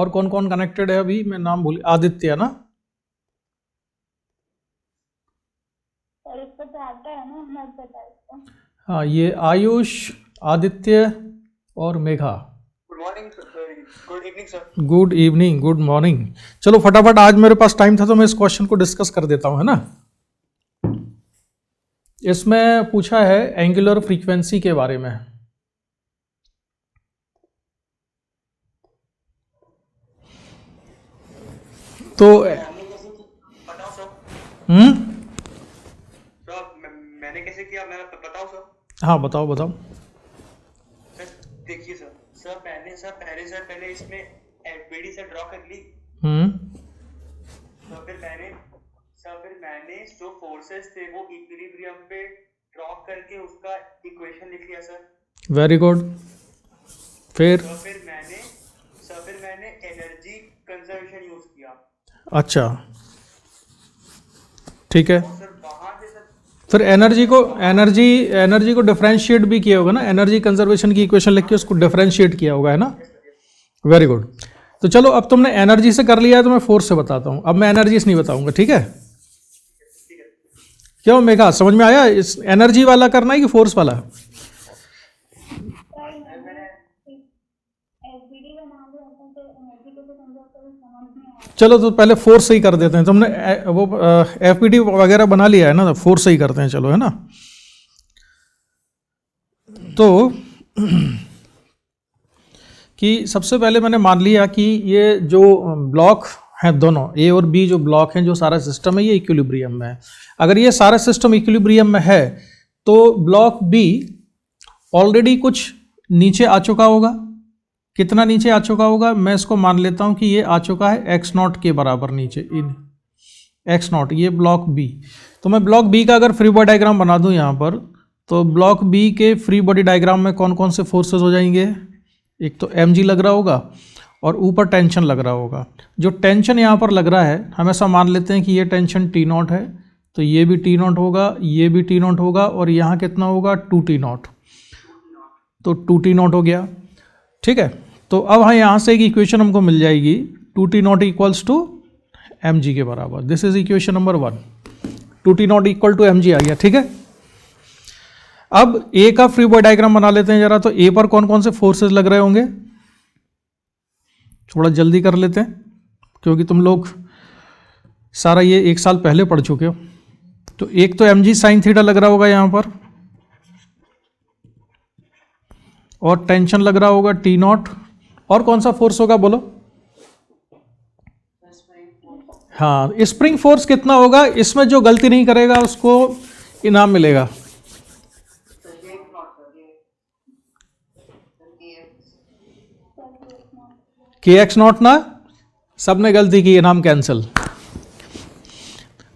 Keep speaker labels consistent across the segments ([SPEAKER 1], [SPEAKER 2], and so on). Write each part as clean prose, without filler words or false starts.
[SPEAKER 1] और कौन कौन कनेक्टेड है अभी, मैं नाम भूल, आदित्य ना,
[SPEAKER 2] सर इस पर तो आता है ना, मैं बता देता हूँ।
[SPEAKER 1] हाँ ये आयुष, आदित्य और Megha.
[SPEAKER 3] Good morning good evening sir.
[SPEAKER 1] Good evening, good morning. चलो फटाफट, आज मेरे पास टाइम था तो मैं इस क्वेश्चन को डिस्कस कर देता हूँ, है ना। इसमें पूछा है एंगुलर फ्रीक्वेंसी के बारे में। तो
[SPEAKER 3] बताओ सर। सर मैंने कैसे किया, मैं बताऊं सर?
[SPEAKER 1] हाँ बताओ बताओ।
[SPEAKER 3] सर देखिए सर, पहले इसमें एफबीडी से ड्रॉ कर ली। तो फिर मैंने जो फोर्सेस थे वो इक्विलिब्रियम पे ड्रॉ करके उसका इक्वेशन लिख लिया सर।
[SPEAKER 1] Very good. फिर
[SPEAKER 3] मैंने एनर्जी कंजर्वेशन यूज किया।
[SPEAKER 1] अच्छा ठीक है।
[SPEAKER 3] सर वहां से सर
[SPEAKER 1] फिर एनर्जी को डिफरेंशिएट भी किया होगा ना, एनर्जी कंजर्वेशन की इक्वेशन लिख के उसको डिफरेंशिएट किया होगा, है ना। Very good. तो चलो अब तुमने एनर्जी से कर लिया है तो मैं फोर्स से बताता हूँ। अब मैं एनर्जी से नहीं बताऊंगा, ठीक है। क्यों मेघा, समझ में आया? इस एनर्जी वाला करना है कि फोर्स वाला?
[SPEAKER 2] सर मैंने एफबीडी बना दिया था, तो एनर्जी को तो समझा कर समझ में आया।
[SPEAKER 1] चलो तो पहले फोर्स से ही कर देते हैं। तुमने वो एफपीडी वगैरह बना लिया है ना, तो फोर्स से ही करते हैं, चलो, है ना। तो कि सबसे पहले मैंने मान लिया कि ये जो ब्लॉक हैं दोनों ए और बी, जो ब्लॉक हैं, जो सारा सिस्टम है ये इक्विलिब्रियम में है। अगर ये सारा सिस्टम इक्विलिब्रियम में है तो ब्लॉक बी ऑलरेडी कुछ नीचे आ चुका होगा। कितना नीचे आ चुका होगा? मैं इसको मान लेता हूं कि ये आ चुका है एक्स नॉट के बराबर नीचे, इन एक्स नॉट, ये ब्लॉक बी। तो मैं ब्लॉक बी का अगर फ्री बॉडी डायग्राम बना दूं यहाँ पर, तो ब्लॉक बी के फ्री बॉडी डायग्राम में कौन कौन से फोर्सेस हो जाएंगे? एक तो एम जी लग रहा होगा और ऊपर टेंशन लग रहा होगा। जो टेंशन यहाँ पर लग रहा है, हमेशा मान लेते हैं कि ये टेंशन टी नॉट है, तो ये भी टी नॉट होगा, ये भी टी नॉट होगा, और यहाँ कितना होगा? Two T naught. तो टू टी नॉट हो गया, ठीक है। तो अब हाँ, यहाँ से एक इक्वेशन हमको मिल जाएगी, two T naught equals to M G के बराबर। This is equation number 1। Two T naught equal to M G आ गया, ठीक है। अब ए का फ्री बॉडी डायग्राम बना लेते हैं जरा। तो ए पर कौन कौन से फोर्सेस लग रहे होंगे? थोड़ा जल्दी कर लेते हैं क्योंकि तुम लोग सारा ये एक साल पहले पढ़ चुके हो। तो एक तो एम जी साइन थीटा लग रहा होगा यहाँ पर, और टेंशन लग रहा होगा टी नॉट। और कौन सा फोर्स होगा बोलो? हाँ, स्प्रिंग फोर्स कितना होगा? इसमें जो गलती नहीं करेगा उसको इनाम मिलेगा। के एक्स नॉट ना, सबने गलती की, इनाम कैंसिल।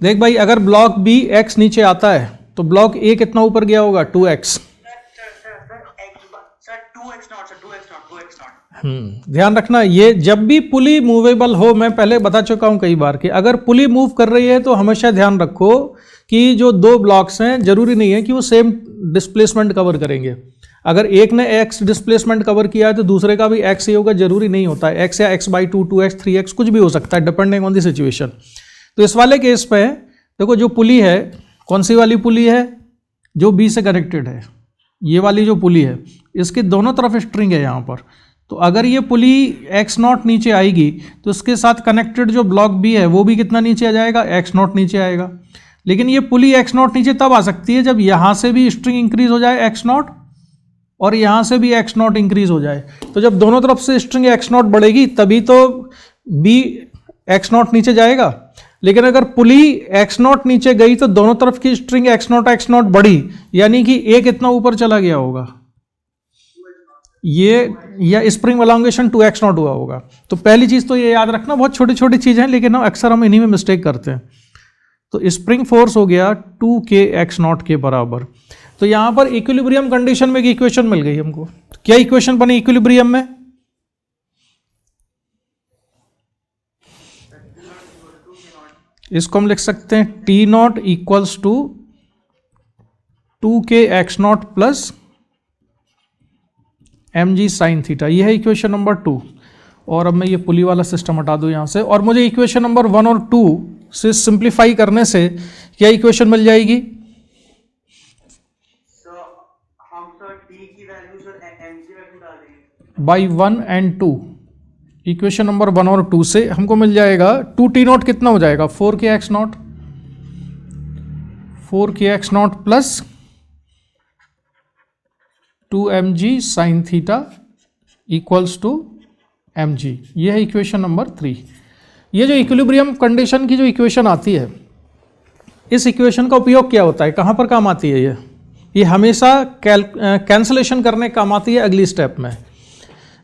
[SPEAKER 1] देख भाई, अगर ब्लॉक बी एक्स नीचे आता है तो ब्लॉक ए कितना ऊपर गया होगा? 2x। ध्यान रखना, ये जब भी पुली मूवेबल हो, मैं पहले बता चुका हूं कई बार कि अगर पुली मूव कर रही है तो हमेशा ध्यान रखो कि जो दो ब्लॉक्स हैं जरूरी नहीं है कि वो सेम डिस्प्लेसमेंट कवर करेंगे। अगर एक ने x डिस्प्लेसमेंट कवर किया है तो दूसरे का भी x ही होगा, जरूरी नहीं होता है। x या x/2, 2x, 3x कुछ भी हो सकता है, डिपेंडिंग ऑन द सिचुएशन। तो इस वाले केस पे देखो, जो पुली है, कौन सी वाली पुली है? जो बी से कनेक्टेड है, ये वाली जो पुली है, इसके दोनों तरफ स्ट्रिंग है यहाँ पर। तो अगर ये पुली एक्स नॉट नीचे आएगी तो इसके साथ कनेक्टेड जो ब्लॉक बी है वो भी कितना नीचे आ जाएगा? एक्स नॉट नीचे आएगा। लेकिन ये पुली एक्स नॉट नीचे तब आ सकती है जब यहाँ से भी स्ट्रिंग इंक्रीज हो जाए एक्स नॉट, और यहाँ से भी एक्स नॉट इंक्रीज हो जाए। तो जब दोनों तरफ से स्ट्रिंग एक्स नॉट बढ़ेगी तभी तो बी एक्स नॉट नीचे जाएगा। लेकिन अगर पुली एक्स नॉट नीचे गई तो दोनों तरफ की स्ट्रिंग एक्स नॉट बढ़ी, यानी कि ए कितना ऊपर चला गया होगा? ये या स्प्रिंग एलोंगेशन 2x नॉट हुआ होगा। तो पहली चीज तो ये याद रखना, बहुत छोटी छोटी चीजें हैं लेकिन अक्सर हम इन्हीं में मिस्टेक करते हैं। तो स्प्रिंग फोर्स हो गया 2kx नॉट के बराबर। तो यहां पर इक्विलिब्रियम कंडीशन में एक इक्वेशन मिल गई हमको। तो क्या इक्वेशन बनी इक्विलिब्रियम में? इसको हम लिख सकते हैं T naught equals to 2kx naught plus mg sine theta. यह है इक्वेशन नंबर 2। और अब मैं ये पुली वाला सिस्टम हटा दूँ यहाँ से, और मुझे इक्वेशन नंबर 1 और 2 से सिंप्लीफाई करने से क्या इक्वेशन मिल जाएगी?
[SPEAKER 3] हम सर टी की वैल्यू सर एम की वैल्यू डाल देंगे
[SPEAKER 1] बाई 1 एंड 2, इक्वेशन नंबर 1 और 2 से हमको मिल जाएगा 2t0 कितना हो जाएगा? 4kx0, 4kx0 plus 2mg sine theta equals to mg। ये है इक्वेशन नंबर 3। ये जो इक्विलिब्रियम कंडीशन की जो इक्वेशन आती है, इस इक्वेशन का उपयोग क्या होता है, कहाँ पर काम आती है? ये हमेशा कैंसलेशन करने काम आती है अगली स्टेप में,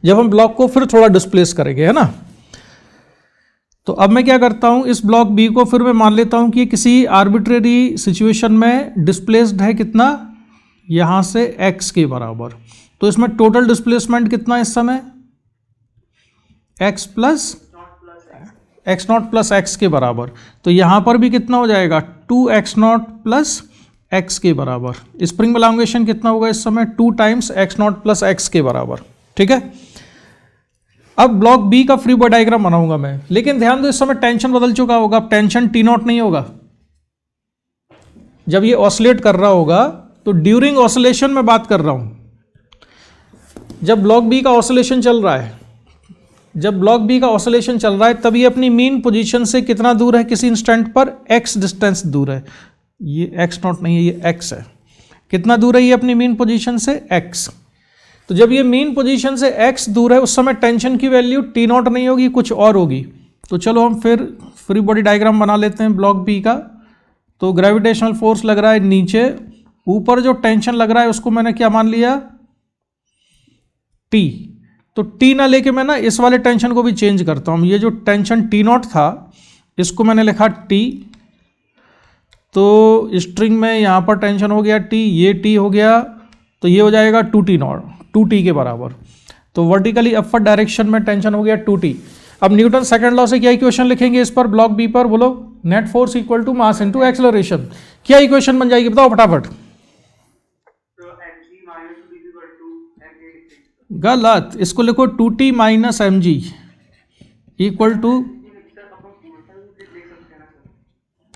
[SPEAKER 1] जब हम ब्लॉक को फिर थोड़ा डिस्प्लेस करेंगे, है ना। तो अब मैं क्या करता हूँ, इस ब्लॉक बी को फिर मैं मान लेता हूँ कि किसी आर्बिट्रेरी सिचुएशन में डिस्प्लेस्ड है कितना, यहाँ से x के बराबर। तो इसमें टोटल डिस्प्लेसमेंट कितना है इस समय? x plus x0 plus x के बराबर। तो यहाँ पर भी कितना हो जाएगा? 2x0 प्लस x के बराबर। स्प्रिंग एलोंगेशन कितना होगा इस समय? 2 टाइम्स x0 प्लस x के बराबर। ठीक है। अब ब्लॉक बी का फ्री बॉडी डायग्राम बनाऊंगा मैं, लेकिन ध्यान दो इस समय टेंशन बदल चुका होगा। अब टेंशन T0 नहीं होगा। जब ये ऑसिलेट कर रहा होगा तो ड्यूरिंग ऑसिलेशन में बात कर रहा हूं। जब ब्लॉक बी का ऑसिलेशन चल रहा है, जब ब्लॉक बी का ऑसिलेशन चल रहा है तब ये अपनी मीन पोजीशन से कितना दूर है? किसी इंस्टेंट पर x डिस्टेंस दूर है। ये x0 नहीं है, ये x है। कितना दूर है ये अपनी मीन पोजीशन से? x। तो जब ये मीन पोजीशन से x दूर है उस समय टेंशन की वैल्यू T0 नहीं होगी, कुछ और होगी। तो चलो हम फिर फ्री बॉडी डायग्राम बना लेते हैं ब्लॉक बी का। तो ग्रेविटेशनल फोर्स लग रहा है नीचे, ऊपर जो टेंशन लग रहा है उसको मैंने क्या मान लिया? T। तो T ना लेके मैं ना इस वाले टेंशन को भी चेंज करता हूँ। ये जो टेंशन T0 था इसको मैंने लिखा T। तो स्ट्रिंग में यहाँ पर टेंशन हो गया T, ये T हो गया, तो ये हो जाएगा 2T0, 2T के बराबर। तो वर्टिकली अपवर्ड डायरेक्शन में टेंशन हो गया 2T। अब न्यूटन सेकंड लॉ से क्या इक्वेशन लिखेंगे इस पर ब्लॉक बी पर? बोलो। Net force equal to mass into acceleration. क्या इक्वेशन बन जाएगी बताओ फटाफट। गलत, इसको लिखो 2T minus mg equal to.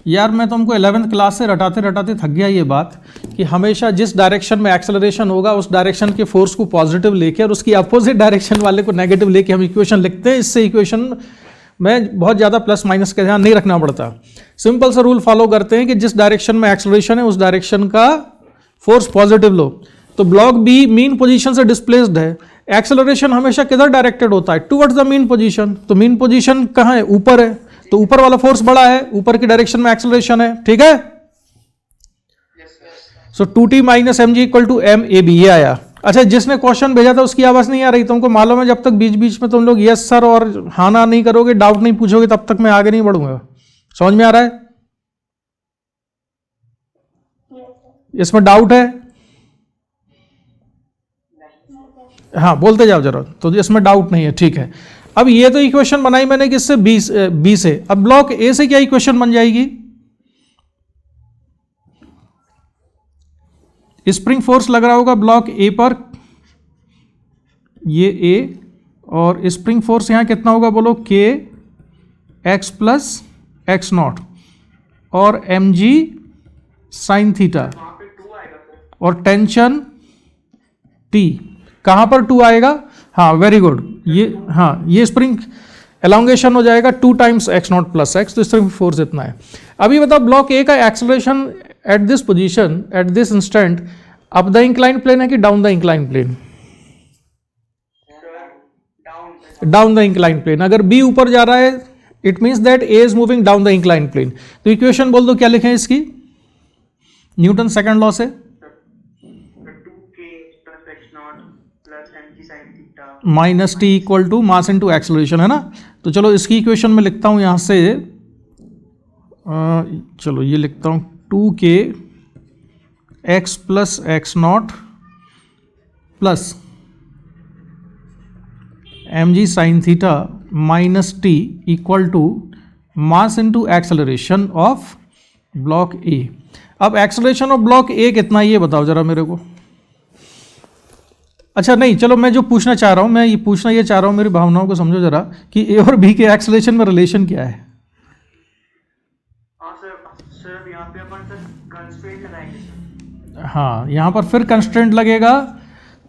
[SPEAKER 1] यार मैं तुमको 11th क्लास से रटाते रटाते थक गया ये बात कि हमेशा जिस डायरेक्शन में एक्सेलरेशन होगा उस डायरेक्शन के फोर्स को पॉजिटिव लेके और उसकी अपोजिट डायरेक्शन वाले को नेगेटिव लेके हम इक्वेशन लिखते हैं। इससे इक्वेशन में बहुत ज़्यादा प्लस माइनस का ध्यान नहीं रखना पड़ता। सिंपल सा रूल फॉलो करते हैं कि जिस डायरेक्शन में एक्सेलरेशन है उस डायरेक्शन का फोर्स पॉजिटिव लो। तो ब्लॉक बी मीन पोजीशन से डिस्प्लेस्ड है, एक्सेलरेशन हमेशा किधर डायरेक्टेड होता है? Towards the mean position. तो मीन पोजीशन कहाँ है? ऊपर है, तो ऊपर वाला फोर्स बड़ा है, ऊपर की डायरेक्शन में एक्सेलरेशन है। ठीक है। So 2T minus mg equal to m/ab ये आया। अच्छा, जिसने क्वेश्चन भेजा था उसकी आवाज नहीं आ रही, तुमको मालूम है जब तक बीच बीच में तुम लोग यस सर और हाँ ना नहीं करोगे, डाउट नहीं पूछोगे, तब तक मैं आगे नहीं बढ़ूंगा। समझ में आ रहा है? इसमें डाउट है? हाँ बोलते जाओ जरा। तो इसमें डाउट नहीं है, ठीक है। अब ये तो इक्वेशन बनाई मैंने किससे? बी से। अब ब्लॉक ए से क्या इक्वेशन बन जाएगी? स्प्रिंग फोर्स लग रहा होगा ब्लॉक ए पर, ये ए, और स्प्रिंग फोर्स यहां कितना होगा बोलो? के एक्स प्लस x0 और mg साइन थीटा, और टेंशन T। कहां पर 2 आएगा? हाँ वेरी गुड, ये हाँ ये स्प्रिंग एलोंगेशन हो जाएगा 2 टाइम्स x0 प्लस x। तो स्प्रिंग फोर्स इतना है। अभी बताओ ब्लॉक ए का acceleration at this position at this instant up the incline plane है कि down the incline plane? Down the incline plane. अगर बी ऊपर जा रहा है it means that A is moving down the incline plane. तो equation बोल दो क्या लिखें इसकी न्यूटन सेकंड लॉ से? Minus T equal to mass into acceleration, है ना। तो चलो इसकी इक्वेशन में लिखता हूं यहां से, चलो ये लिखता हूं 2k x plus x0 plus mg sine theta minus T equal to mass into acceleration of block A. अब एक्सेलरेशन ऑफ ब्लॉक ए कितना ये बताओ जरा मेरे को। अच्छा नहीं, चलो मैं जो पूछना चाह रहा हूँ, मैं ये पूछना ये चाह रहा हूँ, मेरी भावनाओं को समझो जरा कि ए और बी के एक्सेलरेशन में रिलेशन क्या है।
[SPEAKER 3] हाँ सर, सर यहाँ पे अपन सर कंस्ट्रेंट लगाएंगे सर।
[SPEAKER 1] हाँ, यहाँ पर फिर कंस्ट्रेंट लगेगा।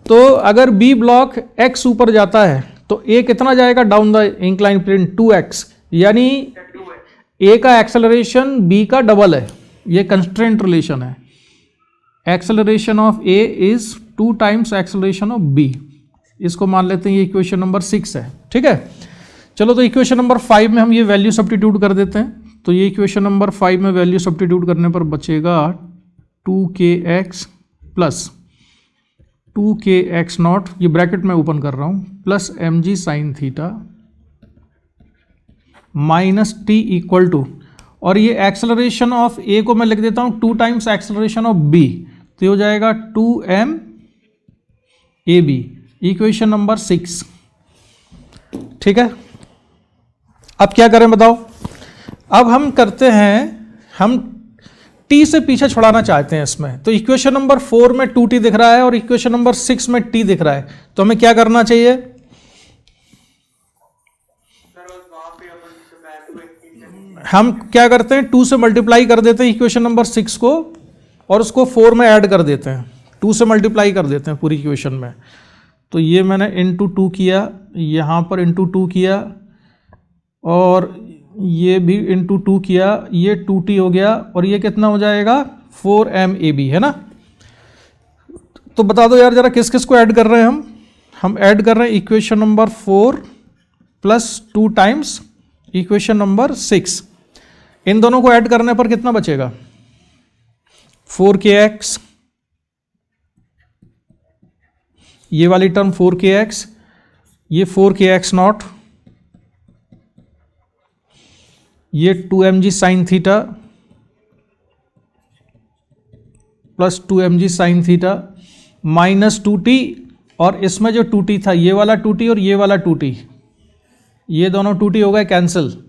[SPEAKER 1] तो अगर बी ब्लॉक x ऊपर जाता है तो ए कितना जाएगा down the incline plane 2x, यानी
[SPEAKER 3] सर 2 है।
[SPEAKER 1] ए का एक्सेलरेशन बी का डबल है। ये कंस्ट्रेंट रिलेशन है। Acceleration of A is 2 times acceleration of B. इसको मान लेते हैं ये इक्वेशन नंबर 6 है। ठीक है, चलो तो इक्वेशन नंबर 5 में हम ये वैल्यू सब्स्टिट्यूट कर देते हैं। तो ये इक्वेशन नंबर 5 में वैल्यू सब्स्टिट्यूट करने पर बचेगा 2kx प्लस 2kx0, ये ब्रैकेट में ओपन कर रहा हूँ, plus mg sine theta minus T equal to, और ये एक्सेलरेशन ऑफ ए को मैं लिख देता हूँ 2 टाइम्स एक्सेलरेशन ऑफ बी, तो ये हो जाएगा 2m ab, इक्वेशन नंबर 6। ठीक है, अब क्या करें बताओ। अब हम करते हैं, हम t से पीछे छुड़ाना चाहते हैं इसमें। तो इक्वेशन नंबर 4 में 2t दिख रहा है और इक्वेशन नंबर 6 में t दिख रहा है, तो हमें क्या करना चाहिए। हम क्या करते हैं, 2 से मल्टीप्लाई कर देते हैं इक्वेशन नंबर 6 को और उसको 4 में ऐड कर देते हैं। 2 से मल्टीप्लाई कर देते हैं पूरी इक्वेशन में। तो ये मैंने इंटू 2 किया, यहाँ पर इंटू 2 किया और ये भी इंटू 2 किया, ये 2t हो गया और ये कितना हो जाएगा 4mab, है ना। तो बता दो यार जरा किस किस को ऐड कर रहे हैं हम ऐड कर रहे हैं equation number 4 plus 2 times equation number 6। इन दोनों को ऐड करने पर कितना बचेगा 4kx, ये वाली टर्म 4kx, ये 4kx0, ये 2mg sine theta plus 2mg sine theta minus 2t, और इसमें जो 2t था ये वाला 2t और ये वाला 2t, ये दोनों 2t हो गए कैंसिल,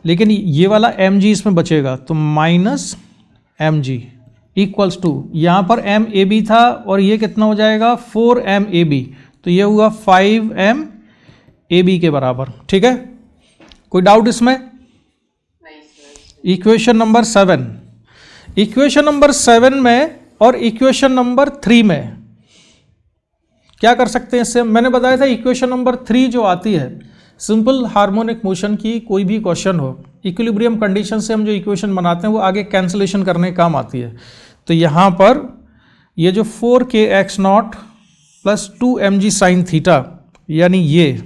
[SPEAKER 1] लेकिन ये वाला mg इसमें बचेगा, तो माइनस mg इक्वल्स टू, यहाँ पर mab था और ये कितना हो जाएगा 4mab, तो ये हुआ 5mab के बराबर। ठीक है, कोई डाउट इसमें। इक्वेशन नंबर 7, इक्वेशन नंबर 7 में और इक्वेशन नंबर 3 में क्या कर सकते हैं इससे। मैंने बताया था इक्वेशन नंबर 3 जो आती है सिंपल हार्मोनिक मोशन की, कोई भी क्वेश्चन हो, इक्विलिब्रियम कंडीशन से हम जो इक्वेशन बनाते हैं वो आगे कैंसिलेशन करने काम आती है। तो यहाँ पर ये जो 4kx0 plus 2mg sine theta, यानी ये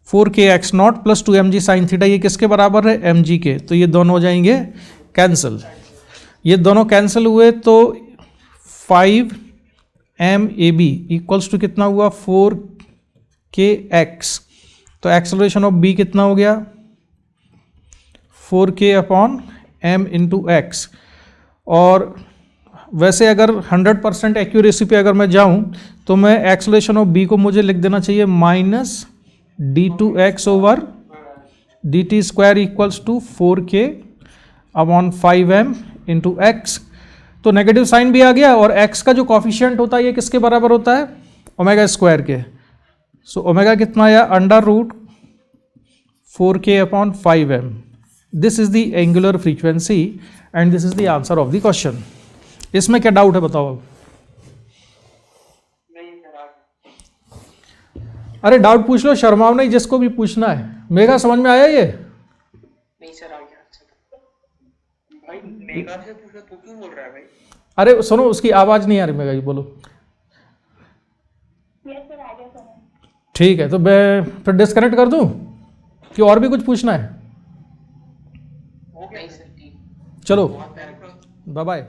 [SPEAKER 1] 4kx0 plus 2mg sine theta, ये किसके बराबर है mg के, तो ये दोनों हो जाएंगे कैंसिल। ये दोनों कैंसिल हुए तो 5mab इक्वल्स टू कितना हुआ 4kx, तो एक्सेलरेशन ऑफ b कितना हो गया 4k upon m into x. और वैसे अगर 100% एक्यूरेसी पे अगर मैं जाऊं तो मैं एक्सेलरेशन ऑफ b को मुझे लिख देना चाहिए minus d2x over dt square equals to 4k upon 5m into x. तो नेगेटिव साइन भी आ गया और x का जो कॉफिशिएंट होता है ये किसके बराबर होता है ओमेगा स्क्वायर के। सो ओमेगा कितना आया under root 4k upon 5m। This is the angular frequency and this is the answer of the question. इसमें क्या डाउट है बताओ अब। अरे डाउट पूछ लो, शर्माओ नहीं, जिसको भी पूछना है। मेगा समझ में आया ये?
[SPEAKER 3] नहीं सर, आ गया भाई। मेगा से पूछो, तू क्यों बोल रहा है भाई?
[SPEAKER 1] अरे सुनो, उसकी आवाज नहीं आ रही मेगा जी, बोलो।
[SPEAKER 2] यस सर, आ गया सर।
[SPEAKER 1] ठीक है, तो मैं फिर डिस्कनेक्ट कर दूं कि और भी कुछ पूछना है?
[SPEAKER 3] हो गया सर, ठीक।
[SPEAKER 1] चलो बाय बाय।